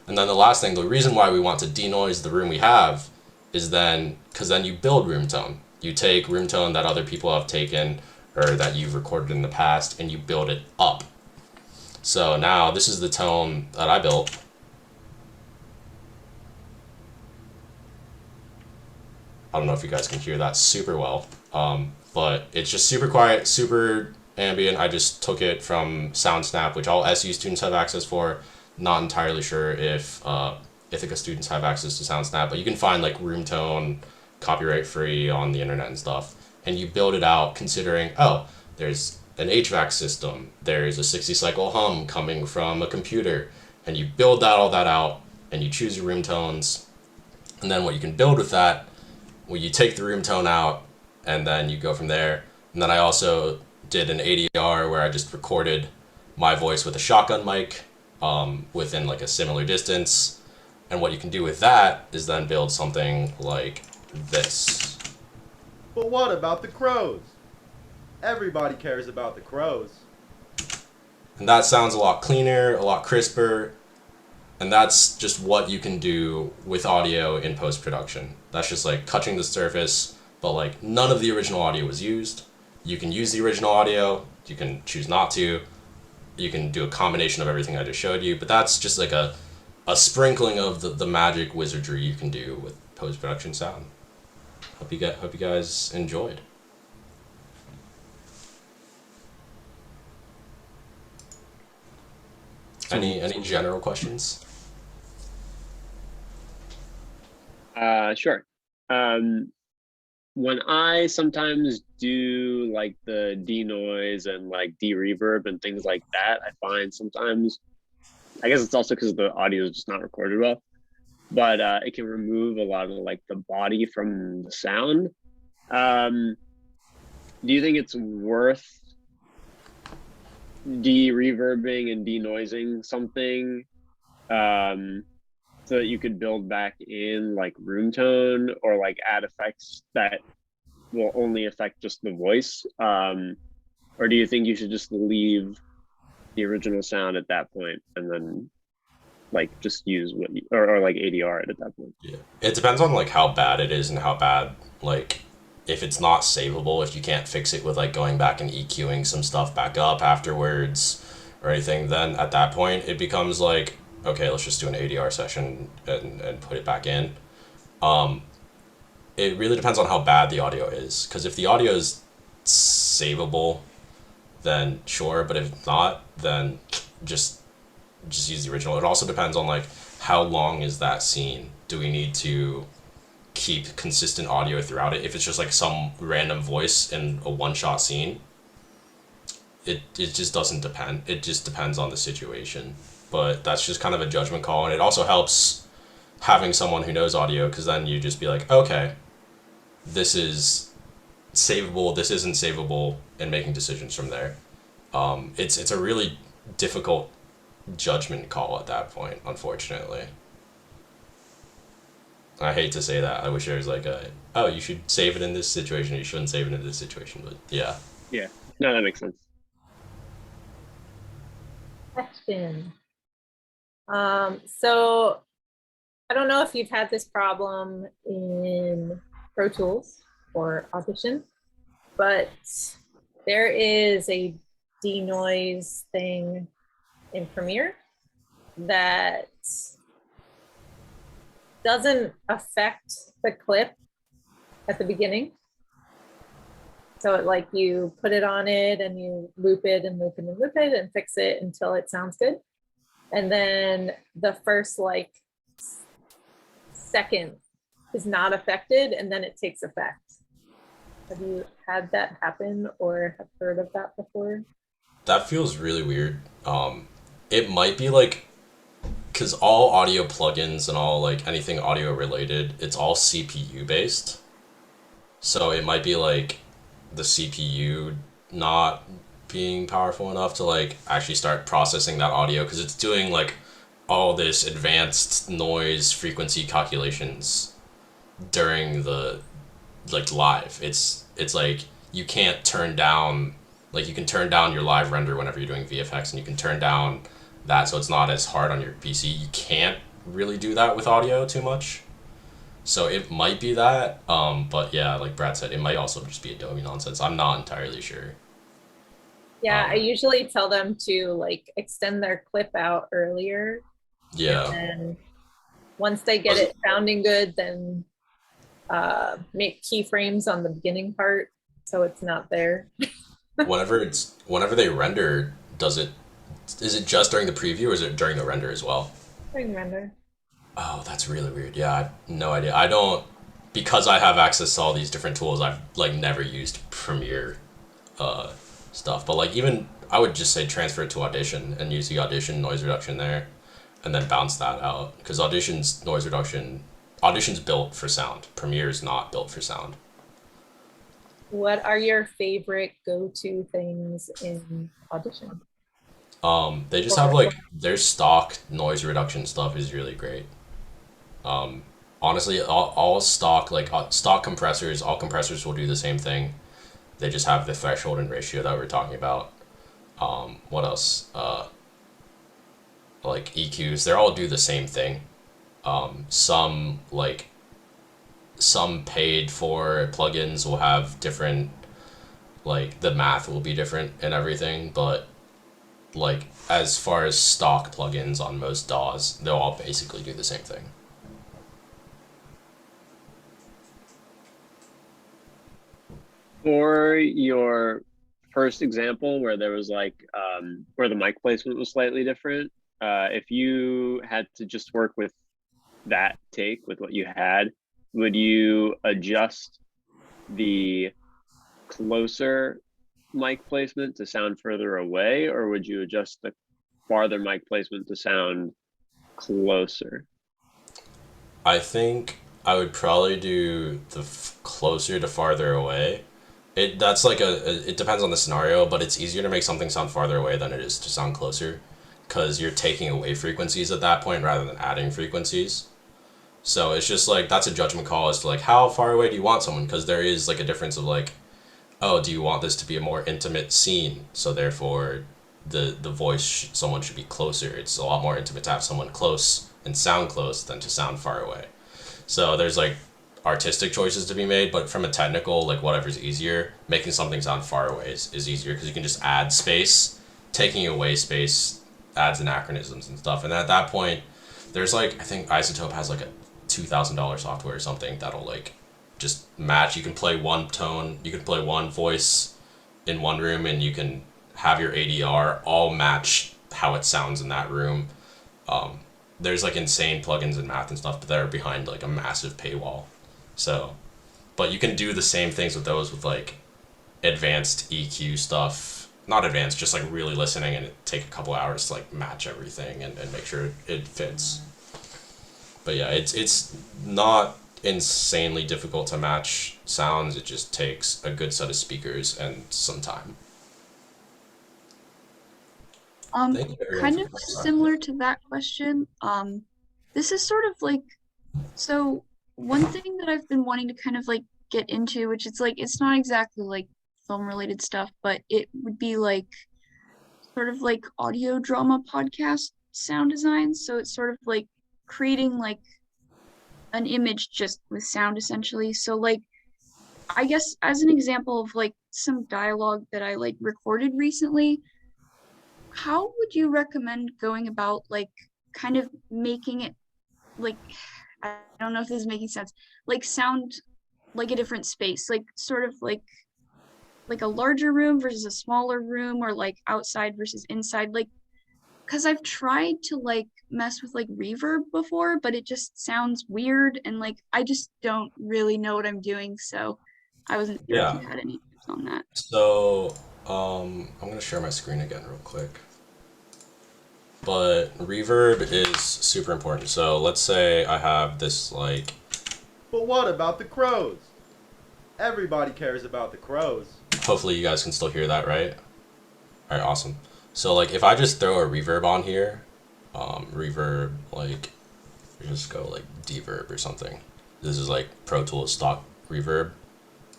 And then the last thing, the reason why we want to denoise the room we have is then, because then you build room tone. You take room tone that other people have taken, or that you've recorded in the past, and you build it up. So now this is the tone that I built. I don't know if you guys can hear that super well, but it's just super quiet, super ambient. I just took it from SoundSnap, which all SU students have access for. Not entirely sure if Ithaca students have access to SoundSnap, but you can find like room tone copyright free on the internet and stuff. And you build it out considering, oh, there's an HVAC system, there's a 60 cycle hum coming from a computer, and you build all that out and you choose your room tones. And then what you can build with that, well, you take the room tone out and then you go from there. And then I also did an ADR where I just recorded my voice with a shotgun mic within like a similar distance. And what you can do with that is then build something like this. But what about the crows? Everybody cares about the crows. And that sounds a lot cleaner, a lot crisper, and that's just what you can do with audio in post-production. That's just like touching the surface, but like none of the original audio was used. You can use the original audio, you can choose not to, you can do a combination of everything I just showed you, but that's just like a sprinkling of the magic wizardry you can do with post-production sound. Hope you guys enjoyed. Any general questions? Sure. When I sometimes do like the denoise and like de-reverb and things like that, I find sometimes, I guess it's also because the audio is just not recorded well, but it can remove a lot of like the body from the sound. Do you think it's worth de-reverbing and denoising something so that you could build back in like room tone or like add effects that will only affect just the voice? Or do you think you should just leave the original sound at that point and then like just use what you, or like ADR it at that point? Yeah, it depends on like how bad it is and how bad, like, if it's not savable, if you can't fix it with like going back and EQing some stuff back up afterwards or anything, then at that point it becomes like, okay, let's just do an ADR session and put it back in. It really depends on how bad the audio is, because if the audio is savable, then sure, but if not, then just use the original. It also depends on like how long is that scene. Do we need to keep consistent audio throughout it? If it's just like some random voice in a one-shot scene, it just doesn't depend. It just depends on the situation. But that's just kind of a judgment call, and it also helps having someone who knows audio, because then you just be like, okay, this is savable, this isn't savable, and making decisions from there. It's a really difficult judgment call at that point, unfortunately. I hate to say that. I wish there was like oh, you should save it in this situation, you shouldn't save it in this situation, but yeah. Yeah, no, that makes sense. Question. So I don't know if you've had this problem in Pro Tools or Audition, but there is a denoise thing in Premiere that doesn't affect the clip at the beginning. So it, like, you put it on it and you loop it and loop it and loop it and fix it until it sounds good. And then the first like second is not affected, and then it takes effect. Have you had that happen or have heard of that before? That feels really weird. It might be like, because all audio plugins and all like anything audio related, it's all CPU based. So it might be like the CPU not being powerful enough to like actually start processing that audio, because it's doing like all this advanced noise frequency calculations during the like live. It's like you can't turn down, like you can turn down your live render whenever you're doing VFX, and you can turn down that so it's not as hard on your PC. You can't really do that with audio too much. So it might be that, but yeah, like Brad said, it might also just be Adobe nonsense. I'm not entirely sure. Yeah, I usually tell them to like extend their clip out earlier. Yeah. And once they get it sounding good, then make keyframes on the beginning part so it's not there. whenever they render, is it just during the preview or is it during the render as well? During the render. Oh, that's really weird. Yeah, I have no idea. I don't, because I have access to all these different tools, I've like never used Premiere stuff. But like, even I would just say transfer it to Audition and use the Audition noise reduction there, and then bounce that out, because Audition's noise reduction, Audition's built for sound. Premiere is not built for sound. What are your favorite go-to things in Audition? They just have like their stock noise reduction stuff is really great. Honestly, all stock, like stock compressors, all compressors will do the same thing. They just have the threshold and ratio that we're talking about. What else? Like EQs, they all do the same thing. Some paid for plugins will have different like the math will be different and everything, but like as far as stock plugins on most DAWs, they'll all basically do the same thing. For your first example where there was like where the mic placement was slightly different, if you had to just work with that take with what you had, would you adjust the closer mic placement to sound further away, or would you adjust the farther mic placement to sound closer? I think I would probably do the closer to farther away. That's like it depends on the scenario, but it's easier to make something sound farther away than it is to sound closer, because you're taking away frequencies at that point rather than adding frequencies. So it's just like that's a judgment call as to like how far away do you want someone, because there is like a difference of like, oh, do you want this to be a more intimate scene, so therefore the voice someone should be closer. It's a lot more intimate to have someone close and sound close than to sound far away. So there's like artistic choices to be made, but from a technical, like whatever's easier, making something sound far away is easier because you can just add space. Taking away space adds anachronisms and stuff, and at that point there's like, I think Isotope has like a $2,000 software or something that'll like just match. You can play one tone, you can play one voice in one room, and you can have your ADR all match how it sounds in that room. There's like insane plugins and math and stuff that are behind like a massive paywall. So, but you can do the same things with those with like advanced EQ stuff. Not advanced, just like really listening, and it take a couple hours to like match everything and make sure it fits. But yeah, it's not insanely difficult to match sounds. It just takes a good set of speakers and some time. Kind of similar to that question. This is sort of like, so one thing that I've been wanting to kind of like get into, which it's like, it's not exactly like film related stuff, but it would be like sort of like audio drama podcast sound design. So it's sort of like creating like an image just with sound essentially. So like, I guess as an example of like some dialogue that I like recorded recently, how would you recommend going about like kind of making it like, I don't know if this is making sense, like sound like a different space, like sort of like a larger room versus a smaller room, or like outside versus inside, like, because I've tried to like mess with like reverb before, but it just sounds weird, and like I just don't really know what I'm doing, so I wasn't sure if you had any tips on that. So I'm gonna share my screen again real quick. But reverb is super important. So let's say I have this like. But what about the crows? Everybody cares about the crows. Hopefully you guys can still hear that, right? All right, awesome. So like if I just throw a reverb on here, reverb like, just go like deverb or something. This is like Pro Tools stock reverb.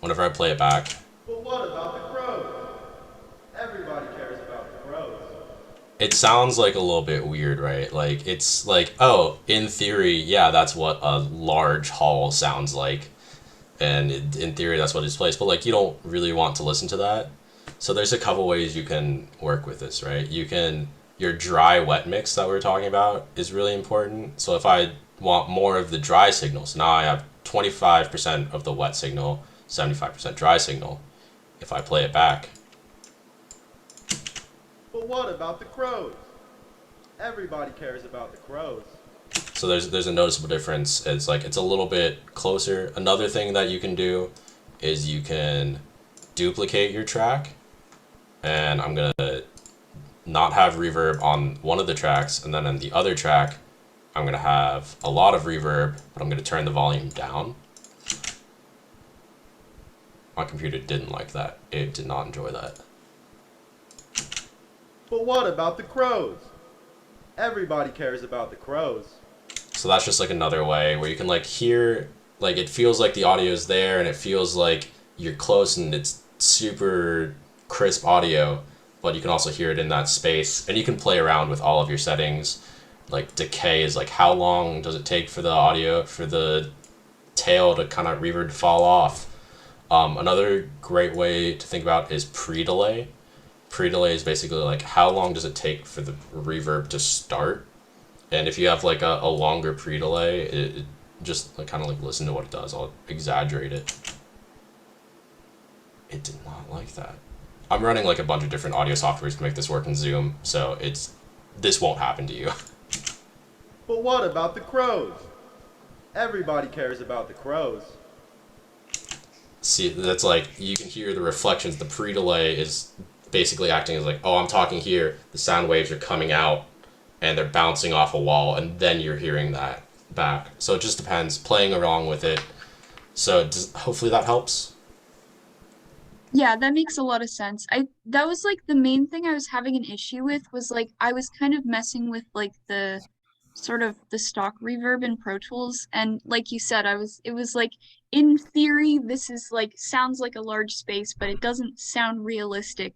Whenever I play it back. But what about the crows? Everybody cares about the crows. It sounds like a little bit weird, right? Like it's like, oh, in theory, yeah, that's what a large hall sounds like. And in theory, that's what it's placed. But like, you don't really want to listen to that. So there's a couple ways you can work with this, right? Your dry wet mix that we were talking about is really important. So if I want more of the dry signals, now I have 25% of the wet signal, 75% dry signal. If I play it back. But what about the crows? Everybody cares about the crows. So there's a noticeable difference. It's like it's a little bit closer. Another thing that you can do is you can duplicate your track, and I'm gonna not have reverb on one of the tracks, and then on the other track I'm gonna have a lot of reverb, but I'm gonna turn the volume down. My computer didn't like that. It did not enjoy that. But what about the crows? Everybody cares about the crows. So that's just like another way where you can like hear, like it feels like the audio is there, and it feels like you're close and it's super crisp audio, but you can also hear it in that space, and you can play around with all of your settings. Like decay is like how long does it take for the audio, for the tail to kind of reverb to fall off. Another great way to think about is pre-delay. Pre-delay is basically like how long does it take for the reverb to start, and if you have like a longer pre-delay, it just like, kind of like listen to what it does. I'll exaggerate it. It did not like that. I'm running like a bunch of different audio softwares to make this work in Zoom, so this won't happen to you. But what about the crows? Everybody cares about the crows. See, that's like, you can hear the reflections. The pre-delay is basically acting as like, oh, I'm talking here, the sound waves are coming out, and they're bouncing off a wall, and then you're hearing that back. So it just depends, playing along with it. So hopefully that helps. Yeah, that makes a lot of sense. That was like the main thing I was having an issue with was like I was kind of messing with like the sort of the stock reverb in Pro Tools, and like you said, it was like in theory this is like sounds like a large space, but it doesn't sound realistic.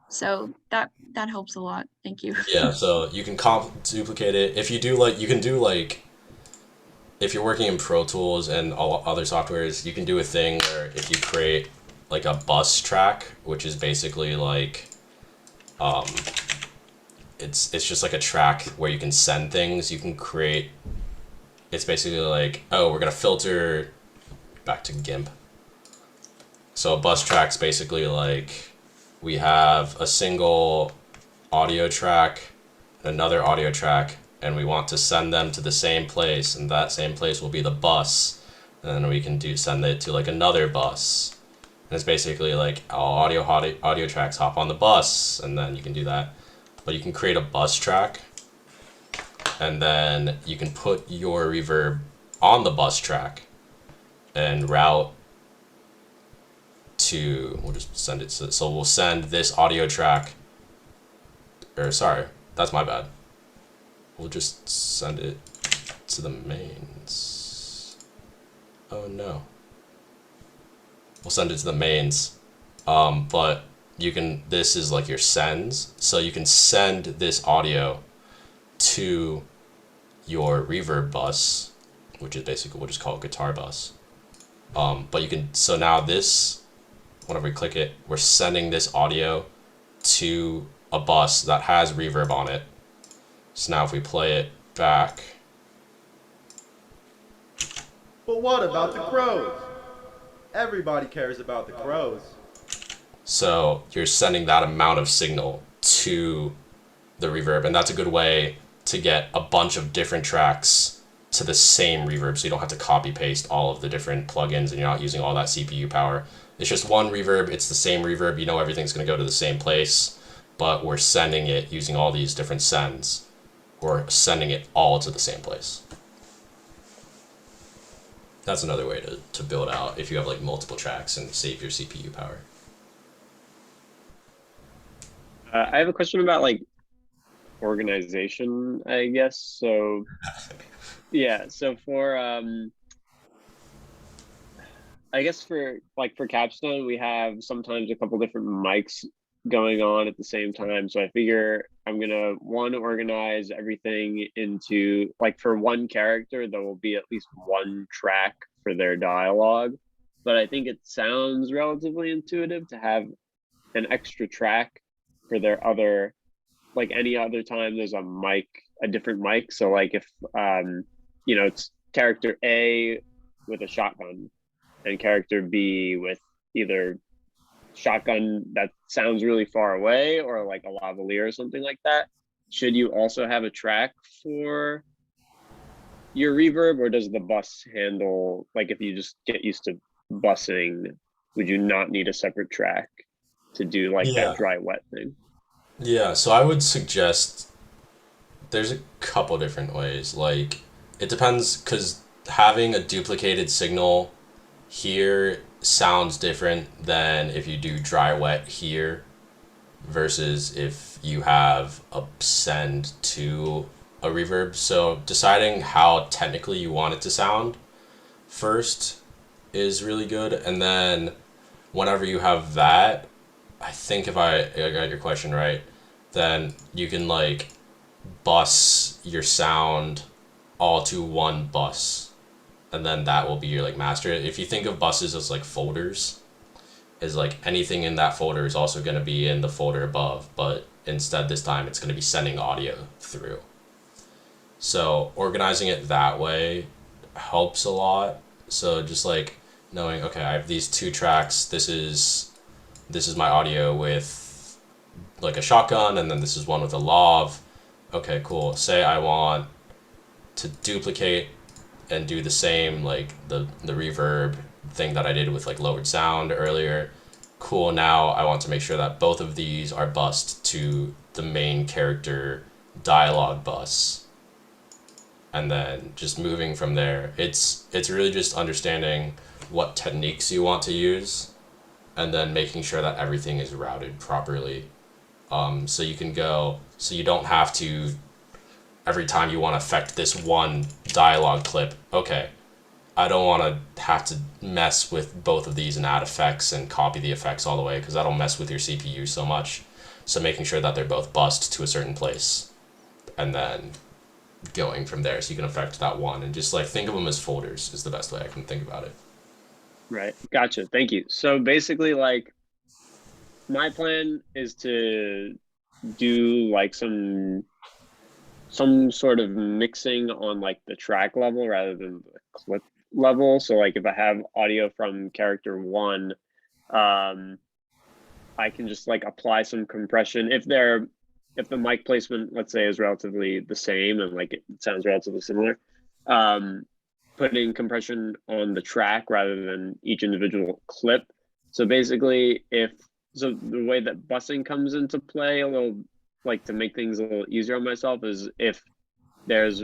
So that helps a lot. Thank you. Yeah, so you can duplicate it. If you do like, you can do like, if you're working in Pro Tools and all other softwares, you can do a thing where if you create like a bus track, which is basically like, it's just like a track where you can send things. You can create, it's basically like, oh, we're gonna filter back to GIMP. So a bus track's basically like, we have a single audio track, another audio track, and we want to send them to the same place, and that same place will be the bus. And then we can send it to like another bus. And it's basically like all audio tracks hop on the bus, and then you can do that. But you can create a bus track, and then you can put your reverb on the bus track and route to, we'll just send it to, so we'll send this audio track, or sorry, that's my bad. We'll just send it to the mains. Oh no. We'll send it to the mains. But you can, this is like your sends. So you can send this audio to your reverb bus, which is basically, we'll just call it guitar bus. But you can, so now this, whenever we click it, we're sending this audio to a bus that has reverb on it. So now if we play it back. But what about the crows? Everybody cares about the crows. So you're sending that amount of signal to the reverb, and that's a good way to get a bunch of different tracks to the same reverb, so you don't have to copy paste all of the different plugins and you're not using all that CPU power. It's just one reverb, it's the same reverb, you know everything's going to go to the same place, but we're sending it using all these different sends. We're sending it all to the same place. That's another way to build out if you have like multiple tracks and save your CPU power. I have a question about like organization, I guess. So yeah, so for I guess for Capstone, we have sometimes a couple different mics going on at the same time. So I figure I'm gonna organize everything into like, for one character, there will be at least one track for their dialogue. But I think it sounds relatively intuitive to have an extra track for their other, like any other time there's a mic, a different mic. So like if you know, it's character A with a shotgun and character B with either shotgun that sounds really far away or like a lavalier or something like that, should you also have a track for your reverb, or does the bus handle, like if you just get used to busing, would you not need a separate track to do like that dry wet thing? Yeah, so I would suggest there's a couple different ways. Like, it depends, because having a duplicated signal here sounds different than if you do dry wet here versus if you have a send to a reverb. So deciding how technically you want it to sound first is really good, and then whenever you have that, I think if I got your question right, then you can like bus your sound all to one bus, and then that will be your like master. If you think of buses as like folders, is like anything in that folder is also going to be in the folder above, but instead this time it's going to be sending audio through. So organizing it that way helps a lot. So just like knowing, okay, I have these 2 tracks. This is my audio with like a shotgun, and then this is one with a lav. Okay, cool. Say I want to duplicate and do the same, like the reverb thing that I did with like lowered sound earlier. Cool, now I want to make sure that both of these are bused to the main character dialogue bus. And then just moving from there, it's really just understanding what techniques you want to use, and then making sure that everything is routed properly. So you can go, so you don't have to, every time you want to affect this one dialogue clip, okay, I don't want to have to mess with both of these and add effects and copy the effects all the way, because that'll mess with your CPU so much. So making sure that they're both bussed to a certain place, and then going from there so you can affect that one, and just like think of them as folders is the best way I can think about it. Right. Gotcha. Thank you. So basically, like, my plan is to do like some sort of mixing on like the track level rather than the clip level. So like if I have audio from character 1, I can just like apply some compression if the mic placement, let's say, is relatively the same and like it sounds relatively similar. Putting compression on the track rather than each individual clip. So basically, the way that busing comes into play a little, like to make things a little easier on myself, is if there's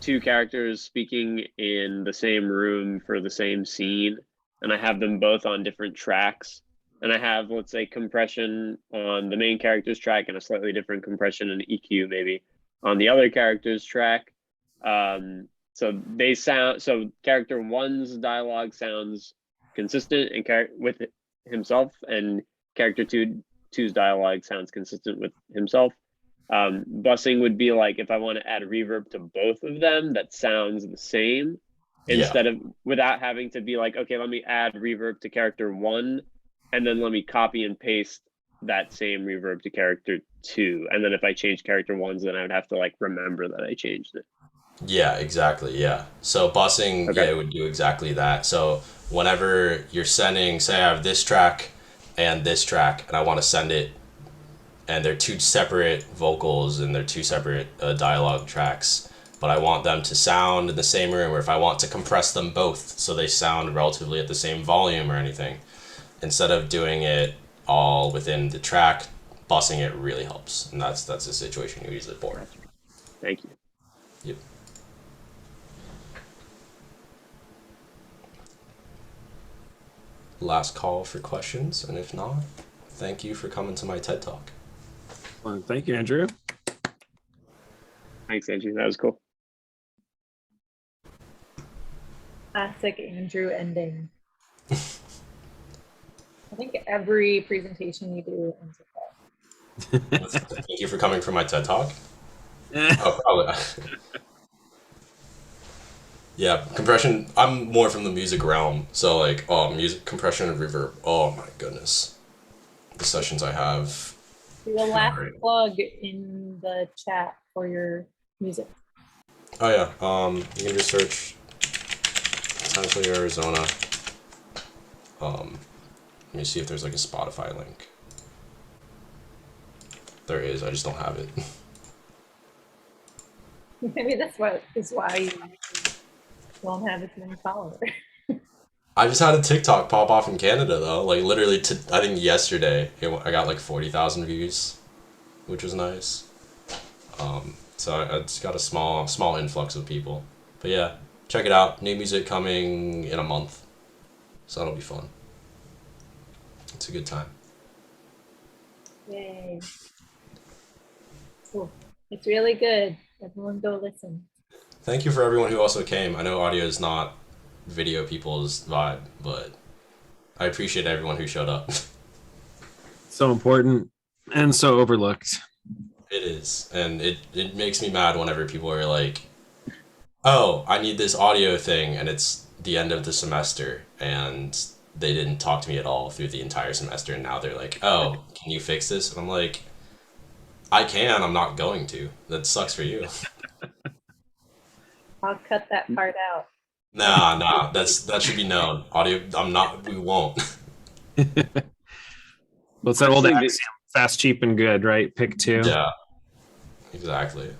2 characters speaking in the same room for the same scene, and I have them both on different tracks, and I have, let's say, compression on the main character's track and a slightly different compression and EQ maybe on the other character's track. So character 1's dialogue sounds consistent and with himself, and character 2's dialogue sounds consistent with himself. Busing would be like if I want to add reverb to both of them that sounds the same, instead of, without having to be like, okay, let me add reverb to character 1 and then let me copy and paste that same reverb to character 2, and then if I change character 1's, then I would have to like remember that I changed it. Yeah, exactly. Yeah. So busing, Okay. it would do exactly that. So whenever you're sending, say I have this track and I want to send it, and they're 2 separate vocals and they're 2 separate dialogue tracks, but I want them to sound in the same room, or if I want to compress them both so they sound relatively at the same volume or anything, instead of doing it all within the track, busing it really helps. And that's the situation you use it for. Thank you. Yep. Last call for questions, and if not, thank you for coming to my TED Talk. Well, thank you, Andrew. Thanks, Andrew. That was cool. Classic Andrew ending. I think every presentation you do ends with that. Thank you for coming for my TED Talk. Oh, probably. Yeah, compression. I'm more from the music realm, so like, music compression and reverb. Oh my goodness, the sessions I have. Do a last plug in the chat for your music. Oh yeah, you can just search Untitled Arizona. Let me see if there's like a Spotify link. There is. I just don't have it. Maybe that's what is why you don't have as many followers. I just had a TikTok pop off in Canada though. Like literally, I think yesterday, I got like 40,000 views, which was nice. So I just got a small influx of people. But yeah, check it out. New music coming in a month, so that'll be fun. It's a good time. Yay! Cool. It's really good. Everyone go listen. Thank you for everyone who also came. I know audio is not video people's vibe, but I appreciate everyone who showed up. So important and so overlooked. It is, and it makes me mad whenever people are like, oh, I need this audio thing, and it's the end of the semester, and they didn't talk to me at all through the entire semester, and now they're like, "Oh, can you fix this?" And I'm like, "I can. I'm not going to. That sucks for you." I'll cut that part out. Nah, that should be known. Audio, we won't. What's that old Actually, axiom? Fast, cheap, and good, right? Pick two. Yeah, exactly.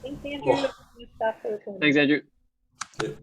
Thanks, Andrew. Oh. Stop for the Thanks, Andrew. Yep.